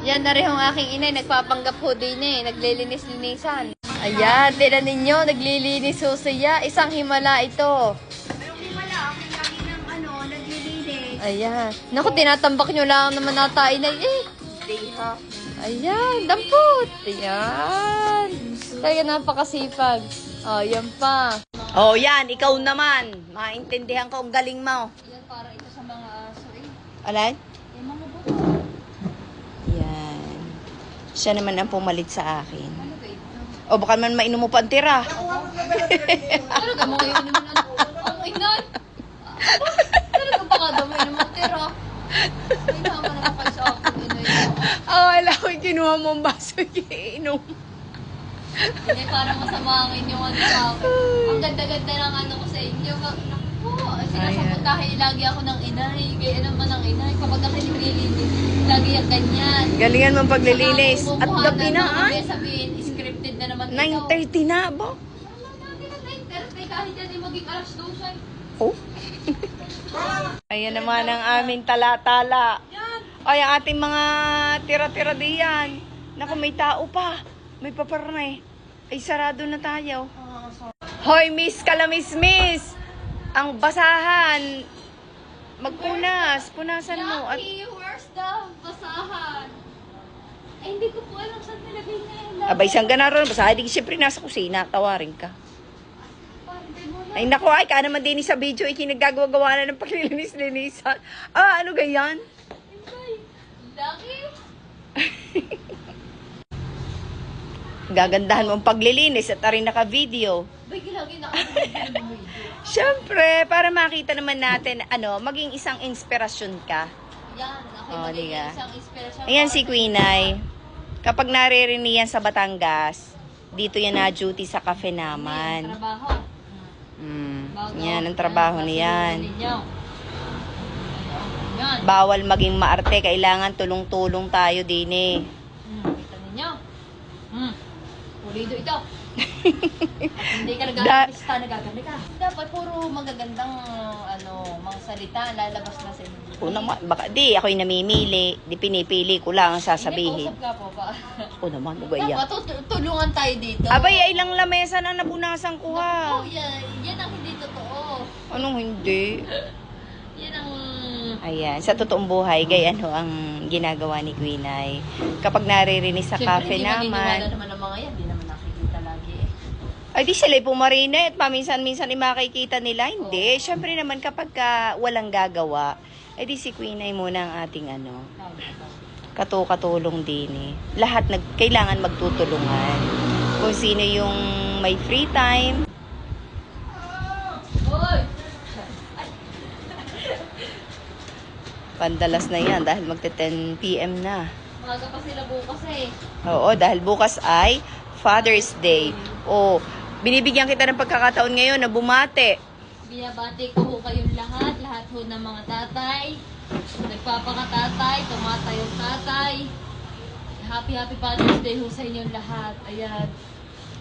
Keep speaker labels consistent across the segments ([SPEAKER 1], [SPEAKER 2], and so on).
[SPEAKER 1] Yan na rin ang aking inay, nagpapanggap ho din naglilinis-linisan. Ayan, tinan ninyo, naglilinis ho siya. Isang himala ito.
[SPEAKER 2] Yung himala, ang lagi ng naglilinis.
[SPEAKER 1] Ayan. Naku, tinatambak nyo lang naman nata inay eh.
[SPEAKER 2] Day ha.
[SPEAKER 1] Ayan, dampot. Ayan. Talaga napakasipag. Oh, yan pa.
[SPEAKER 2] Oh, yan, ikaw naman. Maintindihan ko ang galing mo.
[SPEAKER 1] Yan, para ito sa mga aso eh.
[SPEAKER 2] Alay?
[SPEAKER 1] Yung mga buto.
[SPEAKER 2] Yan. Siya naman ang pumalit sa akin.
[SPEAKER 1] Ano ba ito?
[SPEAKER 2] O baka man mainom mo pa ang tira.
[SPEAKER 1] Talaga mo kayo naman ang inay. Talaga baka daw may naman tira. Ay, naman naman kayo sa akin, inay.
[SPEAKER 2] Wala ko kinuha mo ang baso iinom.
[SPEAKER 1] Hindi, parang masama ang inyong ano sa akin. Ang ganda-ganda ng ano ko sa inyo. Naku, sinasapuntahin lagi ako ng inay. Kaya naman ng inay. Kapag ako naglilinis, lagi yung ganyan.
[SPEAKER 2] Galingan mo ang paglilinis. At gabi na ay.
[SPEAKER 1] Sabihin, scripted na naman
[SPEAKER 2] 9:30 na ba?
[SPEAKER 1] Kahit yan ay maging alas 12.
[SPEAKER 2] Oh. Ayan naman ang aming tala-tala. Ay, ang ating mga tira-tira diyan. Naku, may tao pa. May paparnay. Ay, sarado na tayo. Hoy, Miss Kalamismis! Ang basahan. Magpunas. Punasan mo. At
[SPEAKER 1] Lucky, where's the basahan? Ay, hindi ko po alam saan nilagay na yun.
[SPEAKER 2] abay, saan ka naroon? Basahan, di siyempre nasa kusina. Tawarin ka. Ay, naku, ay, ka naman din sa video. Ikinagagawa na ng paglilinis-linisan. Ano ganyan?
[SPEAKER 1] Lucky?
[SPEAKER 2] Gagandahan mo ang paglilinis at arin naka-video.
[SPEAKER 1] Bay, lagi nakakalimutan ng video.
[SPEAKER 2] Siyempre, para makita naman natin, maging isang inspirasyon ka.
[SPEAKER 1] Yan, ako
[SPEAKER 2] Oh,
[SPEAKER 1] magiging
[SPEAKER 2] diga.
[SPEAKER 1] isang inspirasyon.
[SPEAKER 2] Ayan si Queen Ay. Kapag naririnig yan sa Batangas, dito yan na-duty sa cafe naman.
[SPEAKER 1] Trabaho.
[SPEAKER 2] Yan, ang trabaho niyan.
[SPEAKER 1] Yan.
[SPEAKER 2] Bawal maging maarte, kailangan tulong-tulong tayo din eh.
[SPEAKER 1] Kita ninyo. Pulido ito. At hindi ka nag-artista, nagaganda ka. Dapat puro magagandang mga salita lalabas na sa inyo.
[SPEAKER 2] O naman, baka di, ako'y namimili. Di pinipili ko lang ang sasabihin.
[SPEAKER 1] Hindi, kausap ka po ba?
[SPEAKER 2] O naman, ano ba yan?
[SPEAKER 1] Dapat tulungan tayo dito.
[SPEAKER 2] Abay, ay lang lamesa na napunasan ko ha.
[SPEAKER 1] Oh, yan ang hindi totoo.
[SPEAKER 2] Anong hindi?
[SPEAKER 1] Yan ang...
[SPEAKER 2] Ayan, sa totoong buhay, gayan ho ang ginagawa ni Queen Ay. Kapag naririnig sa cafe
[SPEAKER 1] Siyempre, hindi
[SPEAKER 2] naman,
[SPEAKER 1] maniniwala naman ang mga yan. Hindi naman nakikita lagi eh.
[SPEAKER 2] ay di sila'y pumarine at paminsan-minsan ay makikita nila. Hindi, syempre naman kapag walang gagawa, ay di si Queen Ay muna ang ating katulong din eh. Lahat kailangan magtutulungan. Kung sino yung may free time.
[SPEAKER 1] Hoy!
[SPEAKER 2] Pandalas na yan dahil magte-10 PM na.
[SPEAKER 1] Maga pa sila bukas eh.
[SPEAKER 2] Oo, dahil bukas ay Father's Day. O, binibigyan kita ng pagkakataon ngayon na bumate.
[SPEAKER 1] Binabati ko ho kayong lahat ho ng mga tatay. Nagpapakatatay, tumatayong tatay. Happy Father's Day ho sa inyong lahat. Ayan.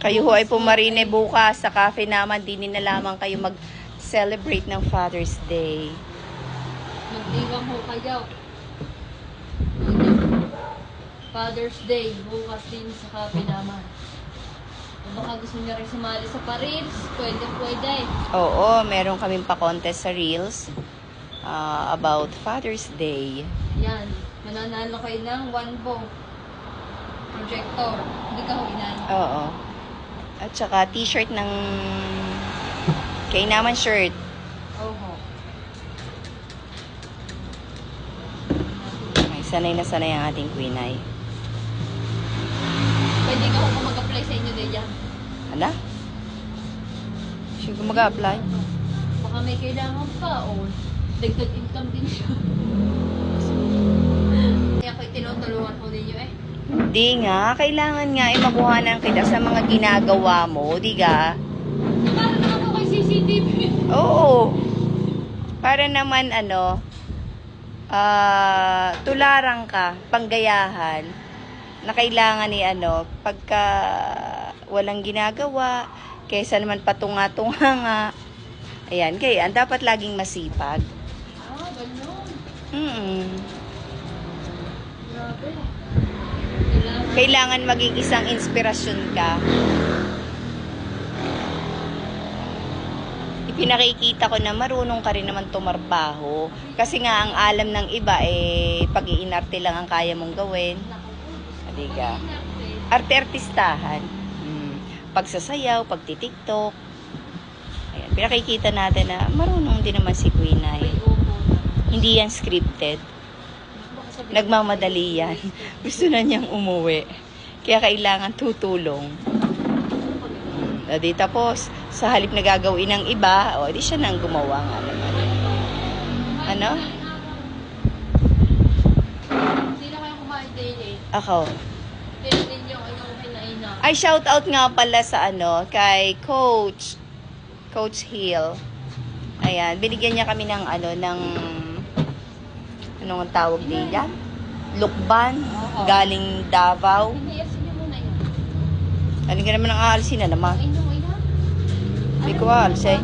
[SPEAKER 2] Kayo ho ay pumarine bukas sa cafe naman. Di na lamang kayo mag-celebrate ng Father's Day.
[SPEAKER 1] Magdiwang ho kayo. Father's Day, bukas din sa cafe naman. Kung baka gusto niya rin sumali sa pa-reels, pwede.
[SPEAKER 2] Oo, meron kaming pa-contest sa Reels about Father's Day.
[SPEAKER 1] Yan, mananalo kayo ng 1 bong projector. Hindi ka ho inan.
[SPEAKER 2] Oo. At saka t-shirt ng Kainaman shirt.
[SPEAKER 1] Oho.
[SPEAKER 2] Ay, sanay na sanay ang ating Queen Ay.
[SPEAKER 1] Pwede ka ho mag-apply sa inyo din yan.
[SPEAKER 2] Hala? Siya mag-apply?
[SPEAKER 1] Baka may kailangan pa o dagdag income din siya. Kaya ako'y tinutulungan ko ninyo eh.
[SPEAKER 2] Di nga, kailangan nga ay makuhanan kita sa mga ginagawa mo, di ga?
[SPEAKER 1] Para naman ako kay CCTV.
[SPEAKER 2] Oo. Para naman tularang ka, panggayahan, na kailangan ni pagka walang ginagawa, kaysa naman patunga-tunga nga. Ayan, kaya dapat laging masipag.
[SPEAKER 1] Ganun.
[SPEAKER 2] Mm.
[SPEAKER 1] Grabe.
[SPEAKER 2] Kailangan maging isang inspirasyon ka. Ipinakikita ko na marunong ka rin naman tumarbaho. Kasi nga, ang alam ng iba, pag-iinarte lang ang kaya mong gawin. Adiga. Arte-artistahan. Pagsasayaw, pagtitiktok. Ayan, pinakikita natin na marunong din naman si Queen Ay. Hindi yan scripted. Nagmamadali yan. Gusto na niyang umuwi. Kaya kailangan tutulong. Di tapos, sa halip na gagawin ng iba, di siya nang gumawa nga naman. Ano?
[SPEAKER 1] Hindi na kayo kumain daily.
[SPEAKER 2] Ako.
[SPEAKER 1] Pero din yung inuumin na ina.
[SPEAKER 2] Ay, shout out nga pala sa kay Coach Hill. Ayan, binigyan niya kami ng anong tawag nila? Lukban, galing Davao.
[SPEAKER 1] Hindi, asin niyo muna yun.
[SPEAKER 2] Ano ka naman ang aalsin na naman?
[SPEAKER 1] Inuwi na.
[SPEAKER 2] Hindi ko aalsin.